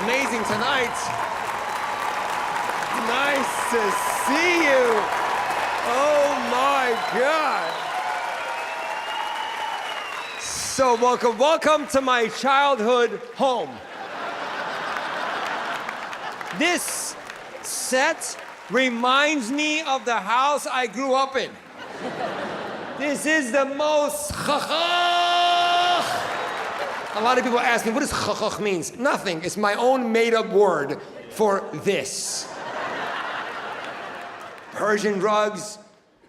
amazing tonight. Nice to see you. Oh my God. So welcome to my childhood home. This set reminds me of the house I grew up in. This is the most 𝗲𝗲. A lot of people ask me, what does 𝗲𝗲 means? Nothing. It's my own made-up word for this. Persian rugs.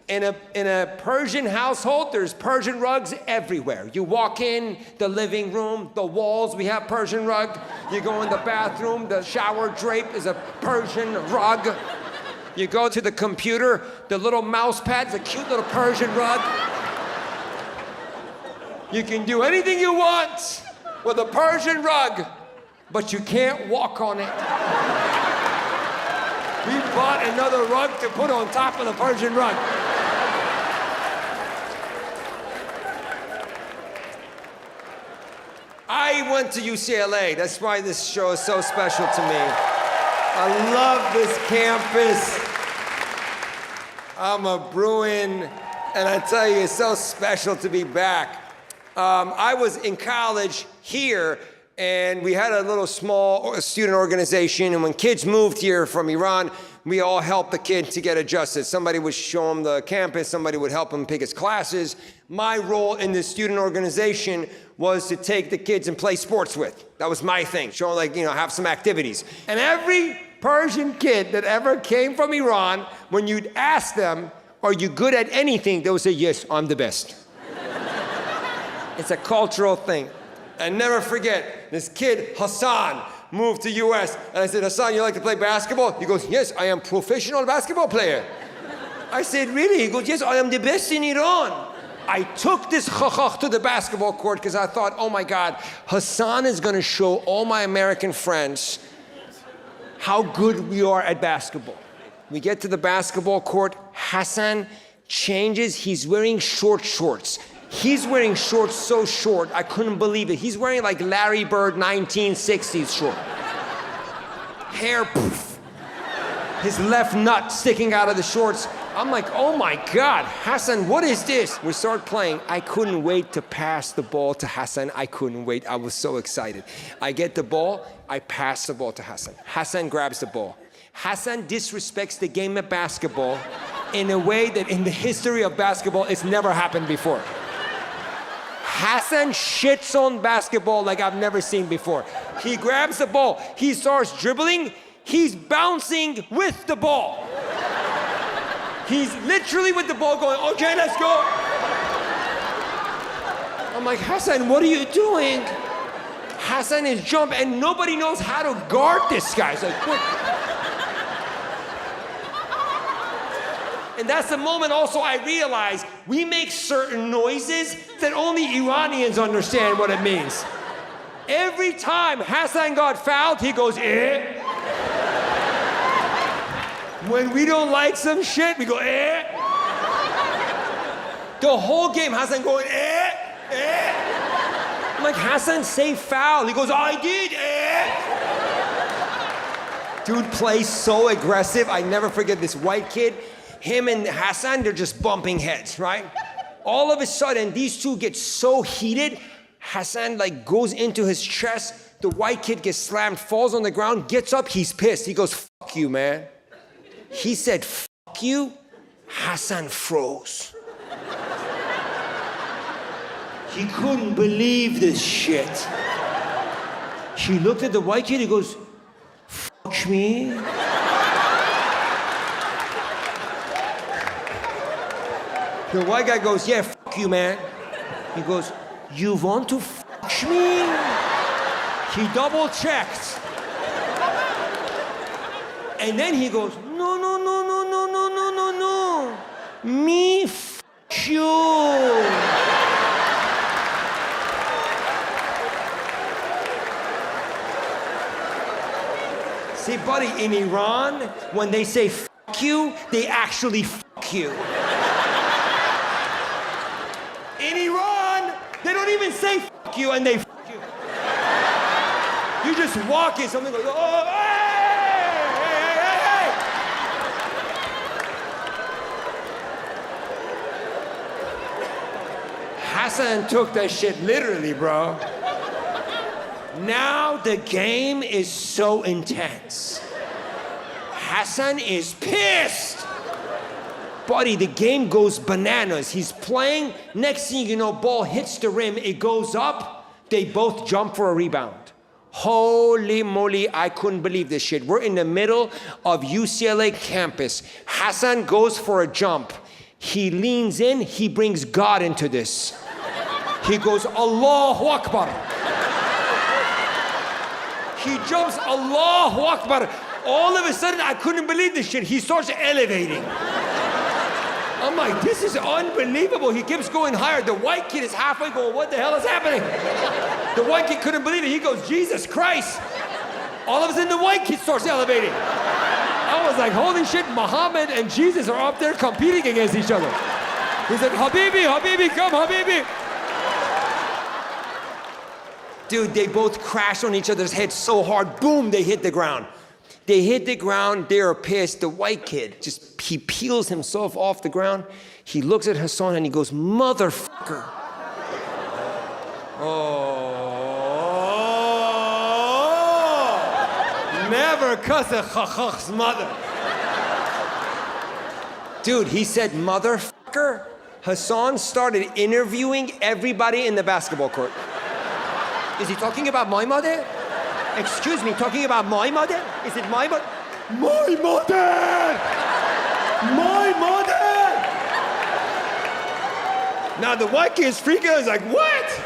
In a Persian household, there's Persian rugs everywhere. You walk in the living room, the walls, we have Persian rug. You go in the bathroom, the shower drape is a Persian rug. You go to the computer, the little mouse pad is a cute little Persian rug. You can do anything you want with a Persian rug, but you can't walk on it. We bought another rug to put on top of the Persian rug. I went to UCLA. That's why this show is so special to me. I love this campus. I'm a Bruin, and I tell you, it's so special to be back. I was in college here, and we had a little small student organization, and when kids moved here from Iran, we all helped the kid to get adjusted. Somebody would show him the campus, somebody would help him pick his classes. My role in the student organization was to take the kids and play sports with. That was my thing, show them, have some activities. And every Persian kid that ever came from Iran, when you'd ask them, are you good at anything? They would say, yes, I'm the best. It's a cultural thing. I never forget, this kid, Hassan, moved to US, and I said, Hassan, you like to play basketball? He goes, yes, I am professional basketball player. I said, really? He goes, yes, I am the best in Iran. I took this 𝗲𝗲 to the basketball court because I thought, oh my God, Hassan is gonna show all my American friends how good we are at basketball. We get to the basketball court, Hassan changes, he's wearing short shorts. He's wearing shorts so short, I couldn't believe it. He's wearing like Larry Bird 1960s short. Hair, poof. His left nut sticking out of the shorts. I'm like, oh my God, Hassan, what is this? We start playing. I couldn't wait to pass the ball to Hassan. I couldn't wait, I was so excited. I get the ball, I pass the ball to Hassan. Hassan grabs the ball. Hassan disrespects the game of basketball in a way that in the history of basketball, it's never happened before. Hassan shits on basketball like I've never seen before. He grabs the ball, he starts dribbling, he's bouncing with the ball. He's literally with the ball going, okay, let's go. I'm like, Hassan, what are you doing? Hassan is jumping, and nobody knows how to guard this guy. It's like, what? And that's the moment also I realized we make certain noises that only Iranians understand what it means. Every time Hassan got fouled, he goes, eh. When we don't like some shit, we go, eh. The whole game, Hassan going, eh, eh. I'm like, Hassan, say foul. He goes, I did, eh. Dude plays so aggressive. I never forget this white kid. Him and Hassan, they're just bumping heads, right? All of a sudden, these two get so heated, Hassan goes into his chest, the white kid gets slammed, falls on the ground, gets up, he's pissed. He goes, fuck you, man. He said, fuck you, Hassan froze. He couldn't believe this shit. He looked at the white kid, he goes, fuck me. The white guy goes, yeah, fuck you, man. He goes, you want to fuck me? He double checked. And then he goes, no, no, no, no, no, no, no, no, no. Me fuck you. See, buddy, in Iran, when they say fuck you, they actually fuck you. They don't even say fuck you and they fuck you. You just just walking, something goes, oh, hey, hey, hey, hey, hey. Hassan took that shit literally, bro. Now the game is so intense. Hassan is pissed. Buddy, the game goes bananas. He's playing. Next thing you know, ball hits the rim. It goes up. They both jump for a rebound. Holy moly, I couldn't believe this shit. We're in the middle of UCLA campus. Hassan goes for a jump. He leans in. He brings God into this. He goes, Allahu Akbar. He jumps, Allahu Akbar. All of a sudden, I couldn't believe this shit. He starts elevating. I'm like, this is unbelievable. He keeps going higher. The white kid is halfway going, what the hell is happening? The white kid couldn't believe it. He goes, Jesus Christ. All of a sudden, the white kid starts elevating. I was like, holy shit, Muhammad and Jesus are up there competing against each other. He said, Habibi, Habibi, come, Habibi. Dude, they both crashed on each other's heads so hard, boom, they hit the ground. They hit the ground, they are pissed. The white kid, he peels himself off the ground. He looks at Hassan and he goes, motherfucker. Oh, never cuss a chachach's mother. Dude, he said, motherfucker. Hassan started interviewing everybody in the basketball court. Is he talking about my mother? Excuse me, talking about my mother? Is it my mother? My mother! My mother! Now the white kid is freaking out. He's like, what?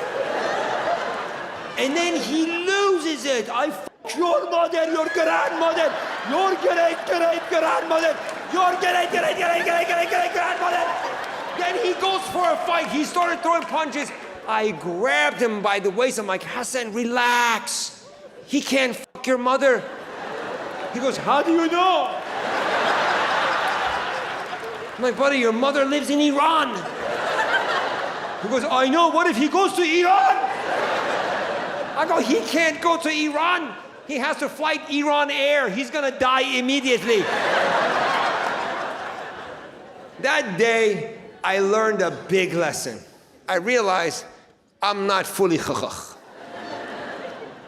And then he loses it. I f*** your mother, your grandmother, your great-great-grandmother, your great-great-great-great-great-grandmother. Then he goes for a fight. He started throwing punches. I grabbed him by the waist. I'm like, Hassan, relax. He can't fuck your mother. He goes, how do you know? I'm like, buddy, your mother lives in Iran. He goes, I know, what if he goes to Iran? I go, he can't go to Iran. He has to flight Iran Air. He's gonna die immediately. That day, I learned a big lesson. I realized I'm not fully chachach.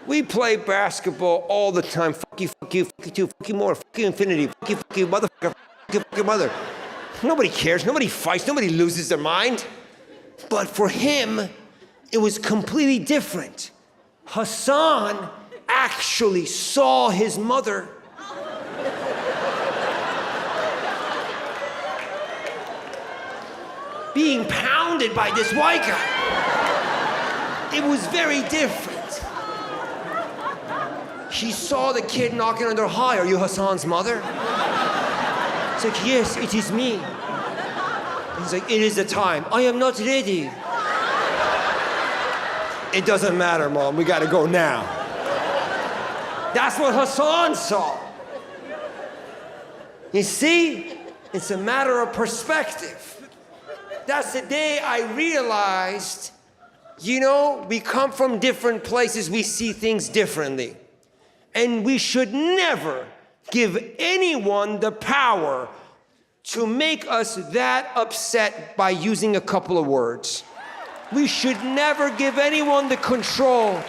We play basketball all the time. Fuck you, fuck you, fuck you too, fuck you more, fuck you infinity, fuck you, motherfucker, fuck your mother. Nobody cares, nobody fights, nobody loses their mind. But for him, it was completely different. Hassan actually saw his mother. Being pounded by this white guy. It was very different. She saw the kid knocking on her. Hi, are you Hassan's mother? It's like, yes, it is me. He's like, it is the time. I am not ready. It doesn't matter, Mom, we gotta go now. That's what Hassan saw. You see, it's a matter of perspective. That's the day I realized, you know, we come from different places, we see things differently. And we should never give anyone the power to make us that upset by using a couple of words. We should never give anyone the control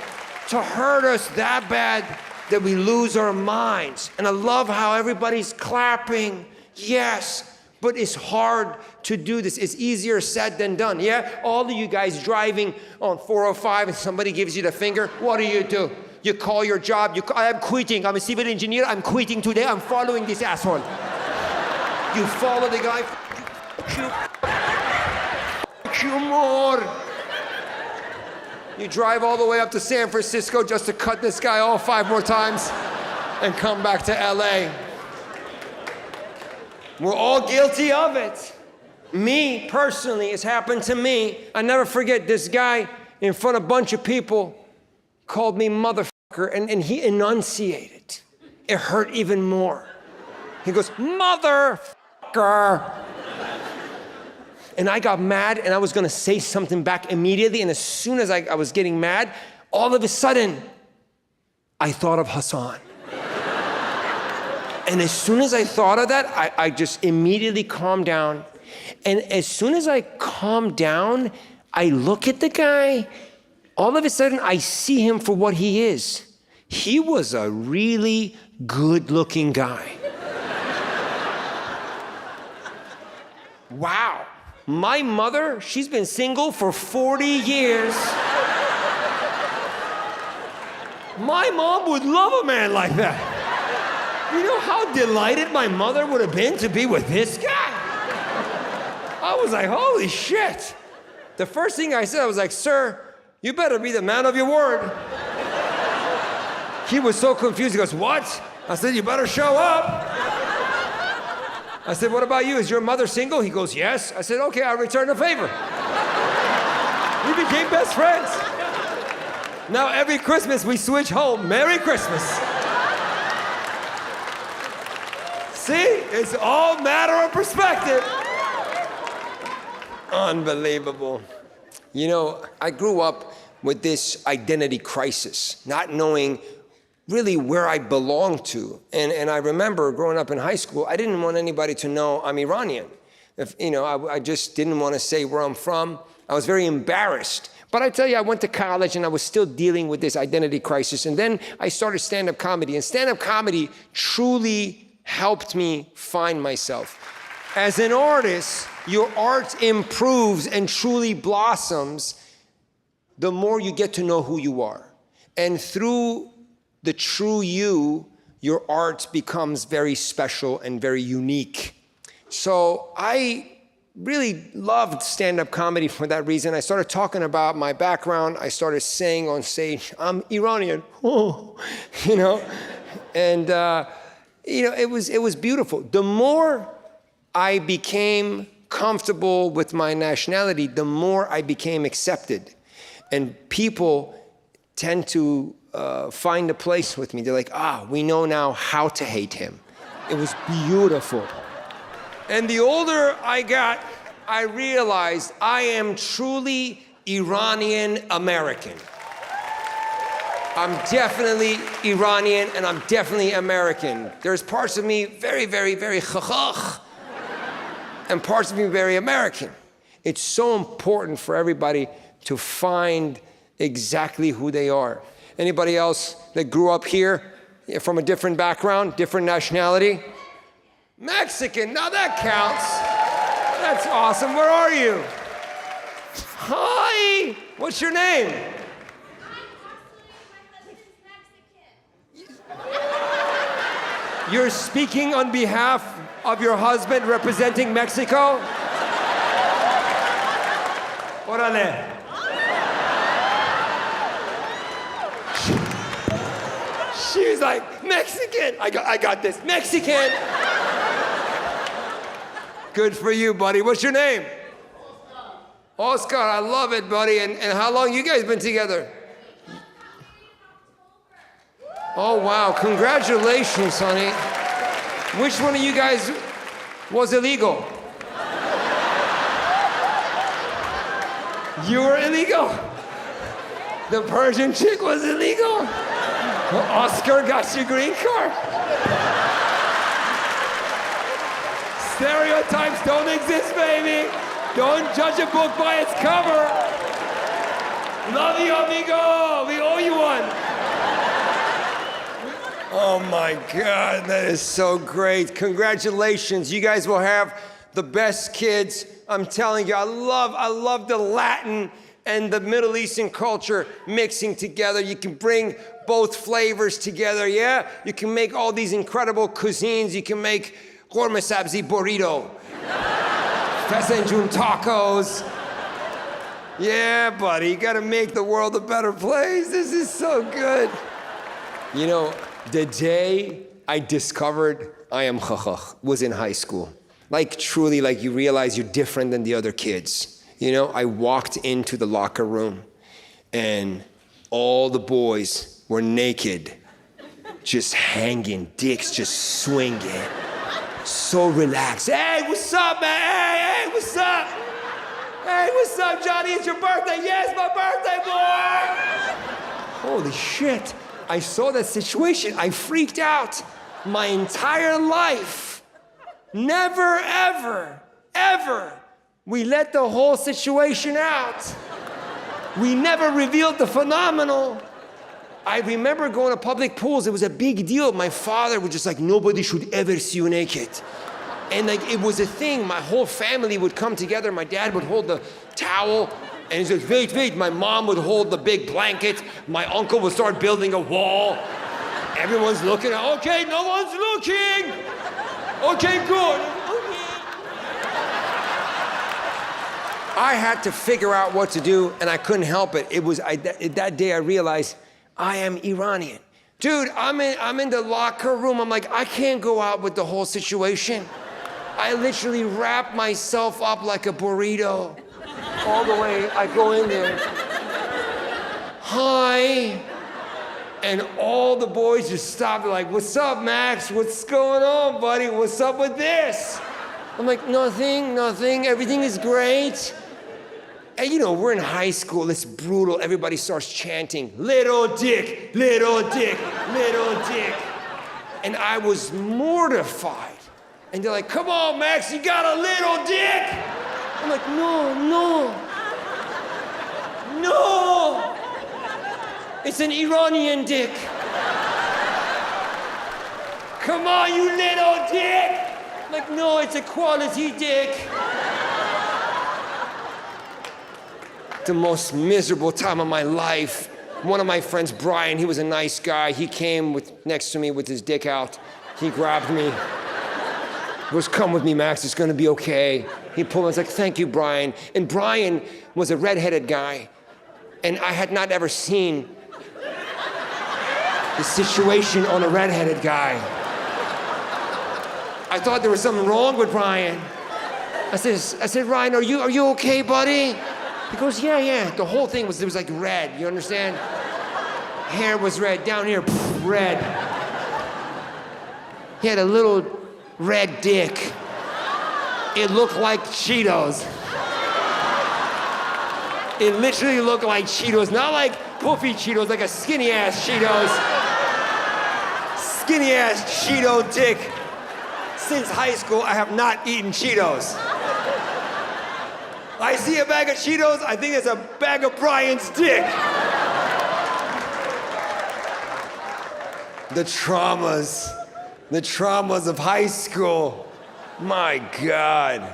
to hurt us that bad that we lose our minds. And I love how everybody's clapping. Yes, but it's hard to do this. It's easier said than done. Yeah, all of you guys driving on 405 and somebody gives you the finger, what do? You call your job, I am quitting. I'm a civil engineer, I'm quitting today. I'm following this asshole. You follow the guy, fuck you more. You drive all the way up to San Francisco just to cut this guy off 5 more times and come back to LA. We're all guilty of it. Me, personally, it's happened to me. I never forget this guy in front of a bunch of people called me motherfucker, and he enunciated. It hurt even more. He goes, motherfucker. And I got mad, and I was gonna say something back immediately, and as soon as I was getting mad, all of a sudden, I thought of Hassan. And as soon as I thought of that, I just immediately calmed down. And as soon as I calmed down, I look at the guy, all of a sudden I see him for what he is. He was a really good-looking guy. Wow. My mother, she's been single for 40 years. My mom would love a man like that. You know how delighted my mother would have been to be with this guy? I was like, holy shit. The first thing I said, I was like, sir, you better be the man of your word. He was so confused. He goes, what? I said, you better show up. I said, what about you? Is your mother single? He goes, yes. I said, okay, I'll return the favor. We became best friends. Now every Christmas we switch home. Merry Christmas. See, it's all matter of perspective. Unbelievable. You know, I grew up with this identity crisis, not knowing really where I belonged to. And I remember growing up in high school, I didn't want anybody to know I'm Iranian. I just didn't want to say where I'm from. I was very embarrassed. But I tell you, I went to college and I was still dealing with this identity crisis. And then I started stand-up comedy. And stand-up comedy truly helped me find myself. As an artist, your art improves and truly blossoms the more you get to know who you are. And through the true you, your art becomes very special and very unique. So I really loved stand-up comedy for that reason. I started talking about my background. I started saying on stage, I'm Iranian, and it was beautiful. The more I became comfortable with my nationality, the more I became accepted. And people tend to find a place with me. They're like, we know now how to hate him. It was beautiful. And the older I got, I realized I am truly Iranian American. I'm definitely Iranian and I'm definitely American. There's parts of me very, very, very chachach, and parts of me very American. It's so important for everybody to find exactly who they are. Anybody else that grew up here from a different background, different nationality? Mexican, now that counts. That's awesome. Where are you? Hi, what's your name? You're speaking on behalf of your husband representing Mexico? Órale. She was like, Mexican. I got this. Mexican. Good for you, buddy. What's your name? Oscar, I love it, buddy. And how long you guys been together? Oh, wow. Congratulations, honey. Which one of you guys was illegal? You were illegal? The Persian chick was illegal? Oscar got your green card? Stereotypes don't exist, baby. Don't judge a book by its cover. Love you, amigo. We owe you one. Oh my God, that is so great. Congratulations. You guys will have the best kids. I'm telling you, I love the Latin and the Middle Eastern culture mixing together. You can bring both flavors together, yeah? You can make all these incredible cuisines. You can make 𝗔𝗿𝗁𝗁 burrito, fesenjun tacos. Yeah, buddy, you gotta make the world a better place. This is so good. You know, the day I discovered I am chachach was in high school. Like truly, like you realize you're different than the other kids. You know, I walked into the locker room and all the boys were naked, just hanging, dicks just swinging. So relaxed. Hey, what's up, man? Hey, what's up? Hey, what's up, Johnny? It's your birthday. Yes, my birthday, boy. Holy shit. I saw that situation. I freaked out. My entire life, never, ever, ever, we let the whole situation out. We never revealed the phenomenal. I remember going to public pools. It was a big deal. My father was just like, nobody should ever see you naked. And like, it was a thing. My whole family would come together. My dad would hold the towel, and he says, wait, wait. My mom would hold the big blanket. My uncle would start building a wall. Everyone's looking. Okay, no one's looking. Okay, good. I had to figure out what to do, and I couldn't help it. It was that day I realized I am Iranian. Dude, I'm in the locker room. I'm like, I can't go out with the whole situation. I literally wrap myself up like a burrito. All the way, I go in there. Hi. And all the boys just stop. They're like, what's up, Max? What's going on, buddy? What's up with this? I'm like, nothing, nothing. Everything is great. And you know, we're in high school. It's brutal. Everybody starts chanting, little dick, little dick, little dick. And I was mortified. And they're like, come on, Max, you got a little dick. I'm like, no, no, no. It's an Iranian dick. Come on, you little dick. I'm like, no, it's a quality dick. The most miserable time of my life. One of my friends, Brian, he was a nice guy. He came next to me with his dick out. He grabbed me. He goes, come with me, Max, it's gonna be okay. He pulled me, I was like, thank you, Brian. And Brian was a redheaded guy. And I had not ever seen the situation on a redheaded guy. I thought there was something wrong with Brian. I said, Ryan, are you okay, buddy? He goes, yeah. The whole thing was like red, you understand? Hair was red, down here, red. He had a little red dick. It looked like Cheetos. It literally looked like Cheetos, not like puffy Cheetos, like a skinny ass Cheetos. Skinny ass Cheeto dick. Since high school, I have not eaten Cheetos. I see a bag of Cheetos, I think it's a bag of Brian's dick. The traumas of high school. My God.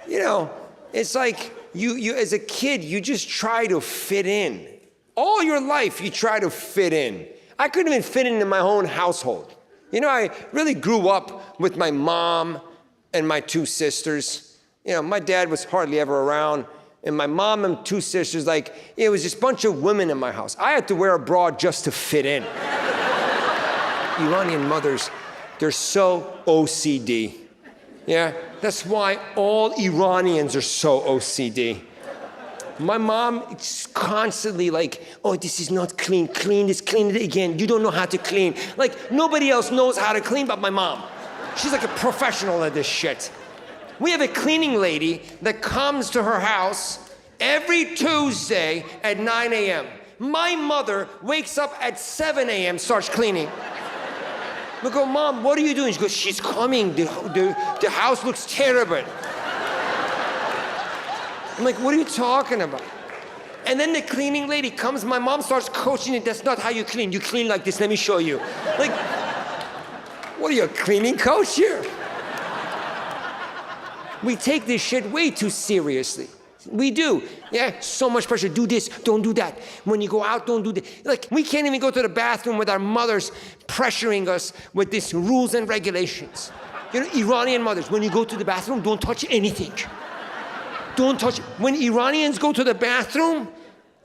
You know, it's like you as a kid, you just try to fit in. All your life, you try to fit in. I couldn't even fit in my own household. You know, I really grew up with my mom and my two sisters. You know, my dad was hardly ever around, and my mom and two sisters, like, it was just a bunch of women in my house. I had to wear a bra just to fit in. Iranian mothers, they're so OCD. Yeah, that's why all Iranians are so OCD. My mom is constantly like, oh, this is not clean, clean this, clean it again. You don't know how to clean. Like, nobody else knows how to clean but my mom. She's like a professional at this shit. We have a cleaning lady that comes to her house every Tuesday at 9 a.m. My mother wakes up at 7 a.m., starts cleaning. We go, Mom, what are you doing? She goes, she's coming. The house looks terrible. I'm like, what are you talking about? And then the cleaning lady comes, my mom starts coaching it. That's not how you clean. You clean like this, let me show you. Like, what are you, a cleaning coach here? We take this shit way too seriously. We do. Yeah, so much pressure. Do this, don't do that. When you go out, don't do that. Like, we can't even go to the bathroom with our mothers pressuring us with these rules and regulations. You know, Iranian mothers, when you go to the bathroom, don't touch anything. Don't touch. When Iranians go to the bathroom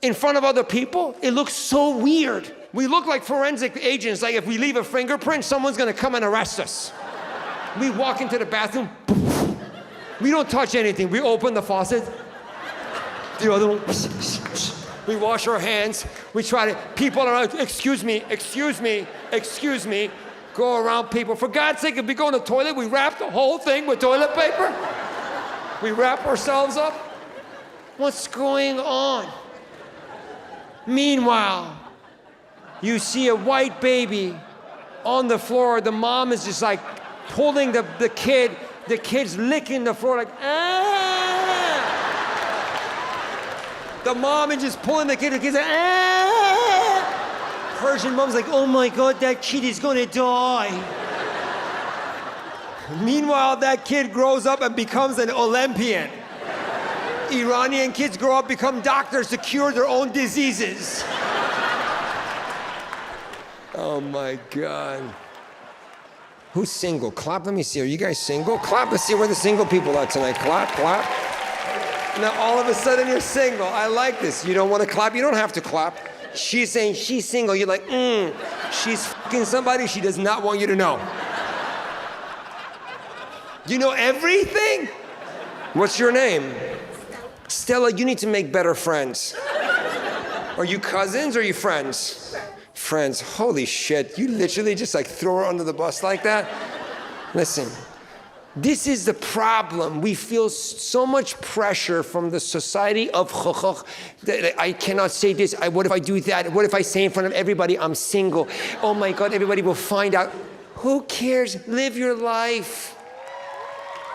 in front of other people, it looks so weird. We look like forensic agents. Like, if we leave a fingerprint, someone's gonna come and arrest us. We walk into the bathroom, we don't touch anything. We open the faucet. The other one, we wash our hands. We try to, people are like, excuse me, excuse me, excuse me. Go around people. For God's sake, if we go in the toilet, we wrap the whole thing with toilet paper. We wrap ourselves up. What's going on? Meanwhile, You see a white baby on the floor. The mom is just like pulling the kid. The kid's licking the floor like, ah! The mom is just pulling the kid. The kid's like, ah! Persian mom's like, oh my God, that kid is gonna die. Meanwhile, that kid grows up and becomes an Olympian. Iranian kids grow up, become doctors to cure their own diseases. Oh my God. Who's single? Clap, let me see. Are you guys single? Clap, let's see where the single people are tonight. Clap, clap. Now all of a sudden you're single. I like this. You don't want to clap? You don't have to clap. She's saying she's single. You're like, she's fucking somebody she does not want you to know. You know everything? What's your name? Stella, you need to make better friends. Are you cousins or are you friends? Friends, holy shit. You literally just like throw her under the bus like that? Listen, this is the problem. We feel so much pressure from the society of that I cannot say this. What if I do that? What if I say in front of everybody I'm single? Oh my God, everybody will find out. Who cares? Live your life.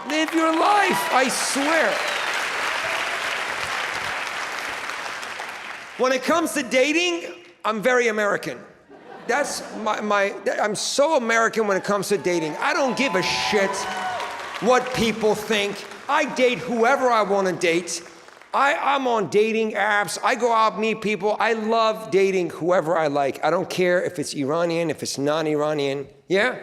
Live your life, I swear. When it comes to dating, I'm very American. That's I'm so American when it comes to dating. I don't give a shit what people think. I date whoever I want to date. I'm on dating apps. I go out, meet people. I love dating whoever I like. I don't care if it's Iranian, if it's non-Iranian, yeah?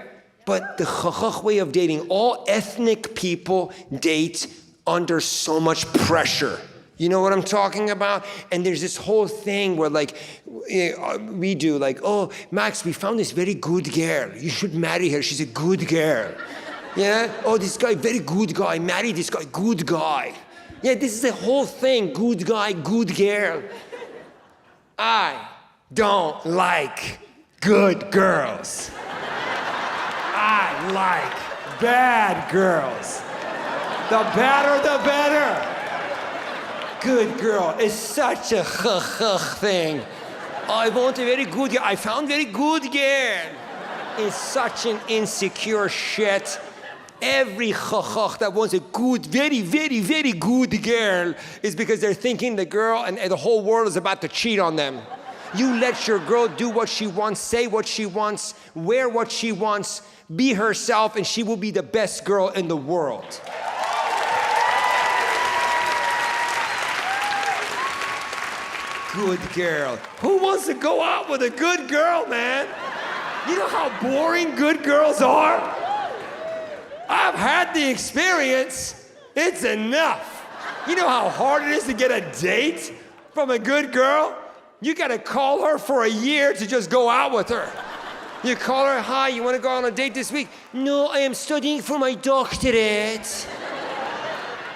But the way of dating, all ethnic people date under so much pressure. You know what I'm talking about? And there's this whole thing where like, we do like, oh, Max, we found this very good girl. You should marry her. She's a good girl. Yeah? Oh, this guy, very good guy. Marry this guy, good guy. Yeah, this is the whole thing. Good guy, good girl. I don't like good girls. I like bad girls. The badder, the better. Good girl is such a thing. I want a very good girl. I found very good girl. It's such an insecure shit. Every that wants a good, very, very, very good girl is because they're thinking the girl and the whole world is about to cheat on them. You let your girl do what she wants, say what she wants, wear what she wants, be herself, and she will be the best girl in the world. Good girl. Who wants to go out with a good girl, man? You know how boring good girls are? I've had the experience. It's enough. You know how hard it is to get a date from a good girl? You gotta call her for a year to just go out with her. You call her, hi, you wanna go on a date this week? No, I am studying for my doctorate.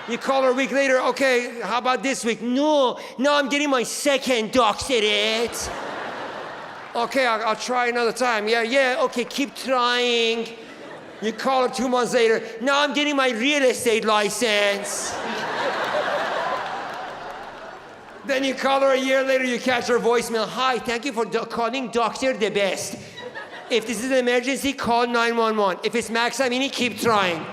You call her a week later, okay, how about this week? No, I'm getting my second doctorate. Okay, I'll try another time. Yeah, okay, keep trying. You call her 2 months later, now I'm getting my real estate license. Then you call her a year later, you catch her voicemail, hi, thank you for calling Dr. The Best. If this is an emergency, call 911. If it's Max Amini, keep trying.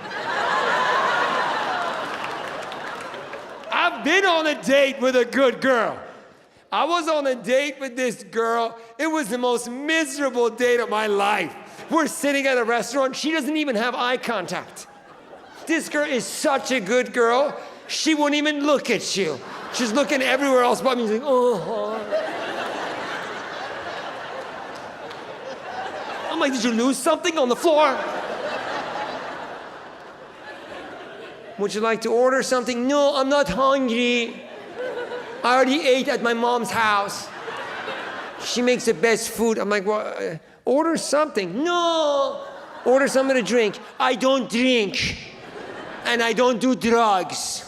I've been on a date with a good girl. I was on a date with this girl. It was the most miserable date of my life. We're sitting at a restaurant. She doesn't even have eye contact. This girl is such a good girl. She won't even look at you. She's looking everywhere else but me. She's like, oh. I'm like, did you lose something on the floor? Would you like to order something? No, I'm not hungry. I already ate at my mom's house. She makes the best food. I'm like, well, order something. No, order something to drink. I don't drink, and I don't do drugs.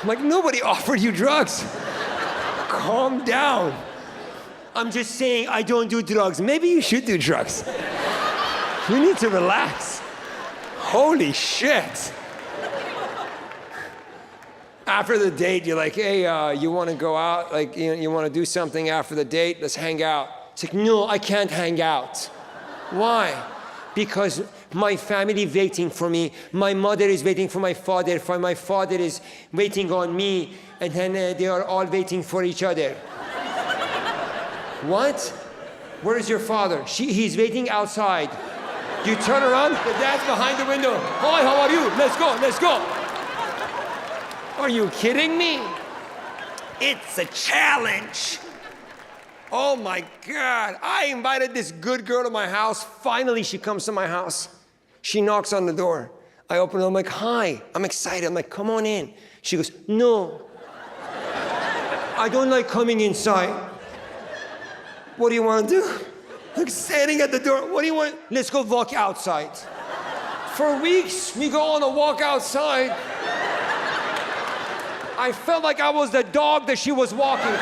I'm like, nobody offered you drugs. Calm down. I'm just saying I don't do drugs. Maybe you should do drugs. You need to relax. Holy shit. After the date, you're like, hey, you want to go out? Like, you want to do something after the date? Let's hang out. It's like, no, I can't hang out. Why? Because my family waiting for me. My mother is waiting for my father. My father is waiting on me. And then they are all waiting for each other. What? Where is your father? He's waiting outside. You turn around, the dad's behind the window. Hi, how are you? Let's go, let's go. Are you kidding me? It's a challenge. Oh my God. I invited this good girl to my house. Finally, she comes to my house. She knocks on the door. I open it, I'm like, hi. I'm excited. I'm like, come on in. She goes, no. I don't like coming inside. What do you want to do? Like standing at the door, what do you want? Let's go walk outside. For weeks, we go on a walk outside. I felt like I was the dog that she was walking.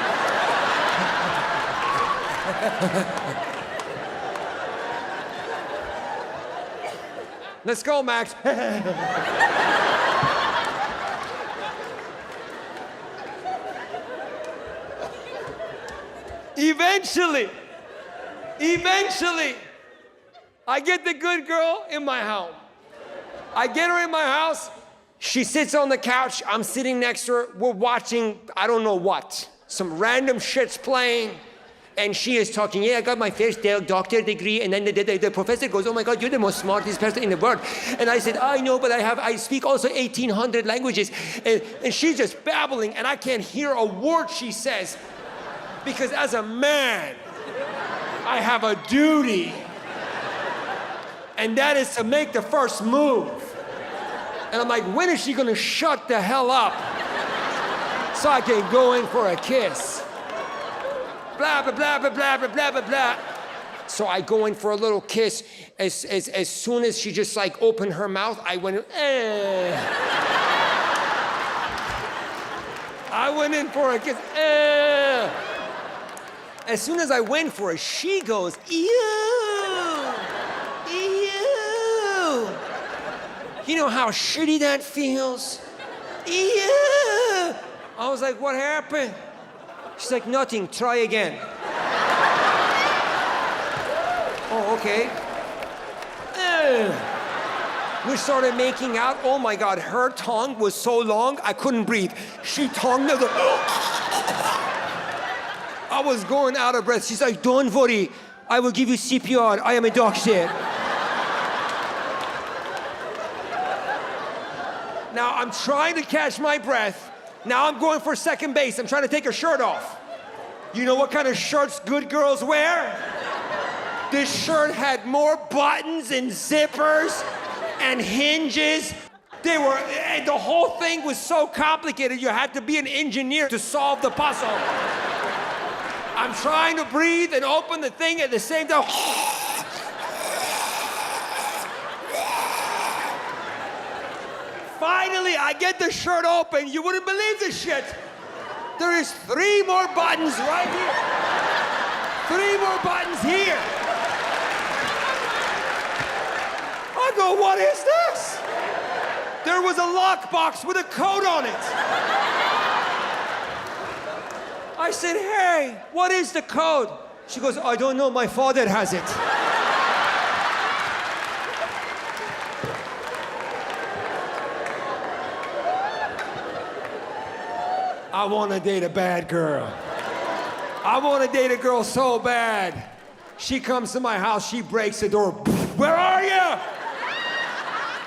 Let's go, Max. Eventually, I get the good girl in my home. I get her in my house. She sits on the couch. I'm sitting next to her. We're watching, I don't know what. Some random shit's playing. And she is talking, yeah, I got my first doctor degree. And then the professor goes, oh my God, you're the most smartest person in the world. And I said, I know, but I speak also 1,800 languages. And she's just babbling, and I can't hear a word she says. Because as a man, I have a duty. And that is to make the first move. And I'm like, when is she gonna shut the hell up so I can go in for a kiss? Blah, blah, blah, blah, blah, blah, blah, blah, blah. So I go in for a little kiss. As soon as she just like opened her mouth, I went, I went in for a kiss, As soon as I went for it, she goes, ew, ew. You know how shitty that feels? Ew. I was like, what happened? She's like, nothing, try again. Oh, okay. We started making out. Oh my God, her tongue was so long, I couldn't breathe. She tongued me. I was going out of breath. She's like, don't worry, I will give you CPR. I am a doctor. Now I'm trying to catch my breath. Now I'm going for second base. I'm trying to take her shirt off. You know what kind of shirts good girls wear? This shirt had more buttons and zippers and hinges. The whole thing was so complicated, you had to be an engineer to solve the puzzle. I'm trying to breathe and open the thing at the same time. Finally, I get the shirt open. You wouldn't believe this shit. There is 3 more buttons right here. 3 more buttons here. I go, what is this? There was a lockbox with a code on it. I said, hey, what is the code? She goes, I don't know, my father has it. I want to date a bad girl. I want to date a girl so bad. She comes to my house, she breaks the door. Where are you?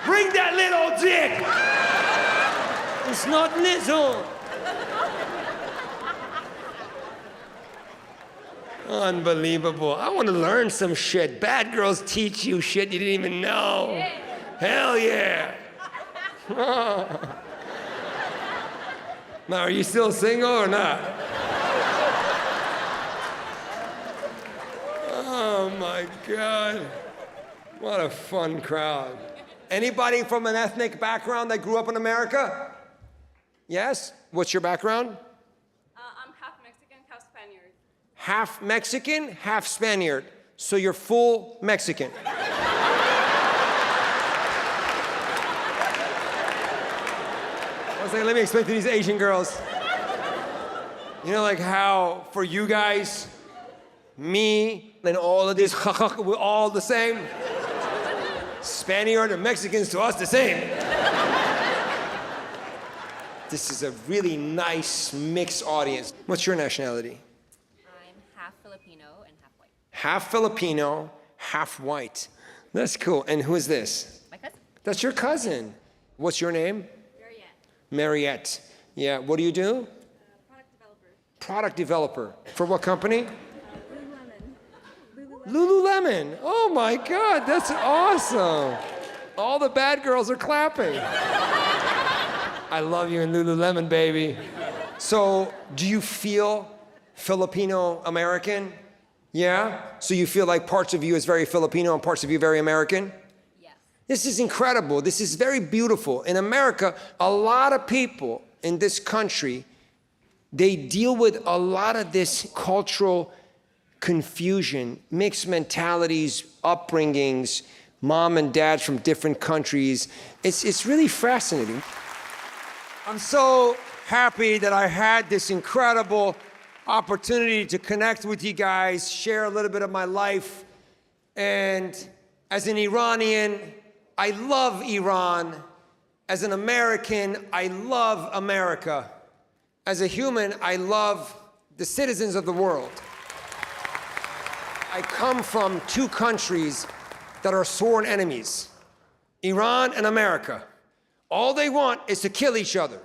Bring that little dick. It's not little. Unbelievable. I want to learn some shit. Bad girls teach you shit you didn't even know. Yeah. Hell yeah. Now, are you still single or not? Oh my God. What a fun crowd. Anybody from an ethnic background that grew up in America? Yes? What's your background? I'm half Mexican, half Spaniard. Half Mexican, half Spaniard. So you're full Mexican. I was like, let me explain to these Asian girls. You know, like how for you guys, me, and all of these, we're all the same. Spaniard and Mexicans to us the same. This is a really nice mixed audience. What's your nationality? I'm half Filipino and half white. Half Filipino, half white. That's cool. And who is this? My cousin? That's your cousin. What's your name? Mariette. Mariette. Yeah, what do you do? Product developer. Product developer. For what company? Lululemon. Lululemon. Oh my God, that's awesome. All the bad girls are clapping. I love you in Lululemon, baby. So, do you feel Filipino American? Yeah? So you feel like parts of you is very Filipino and parts of you very American? Yes. This is incredible. This is very beautiful. In America, a lot of people in this country, they deal with a lot of this cultural confusion, mixed mentalities, upbringings, mom and dads from different countries. It's really fascinating. I'm so happy that I had this incredible opportunity to connect with you guys, share a little bit of my life. And as an Iranian, I love Iran. As an American, I love America. As a human, I love the citizens of the world. I come from two countries that are sworn enemies, Iran and America. All they want is to kill each other.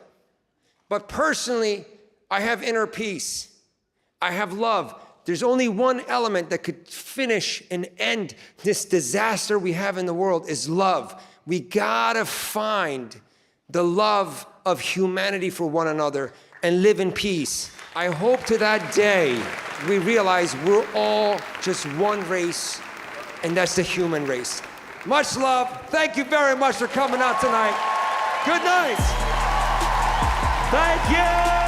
But personally, I have inner peace. I have love. There's only one element that could finish and end this disaster we have in the world is love. We gotta find the love of humanity for one another and live in peace. I hope to that day we realize we're all just one race, and that's the human race. Much love. Thank you very much for coming out tonight. Good night. Thank you.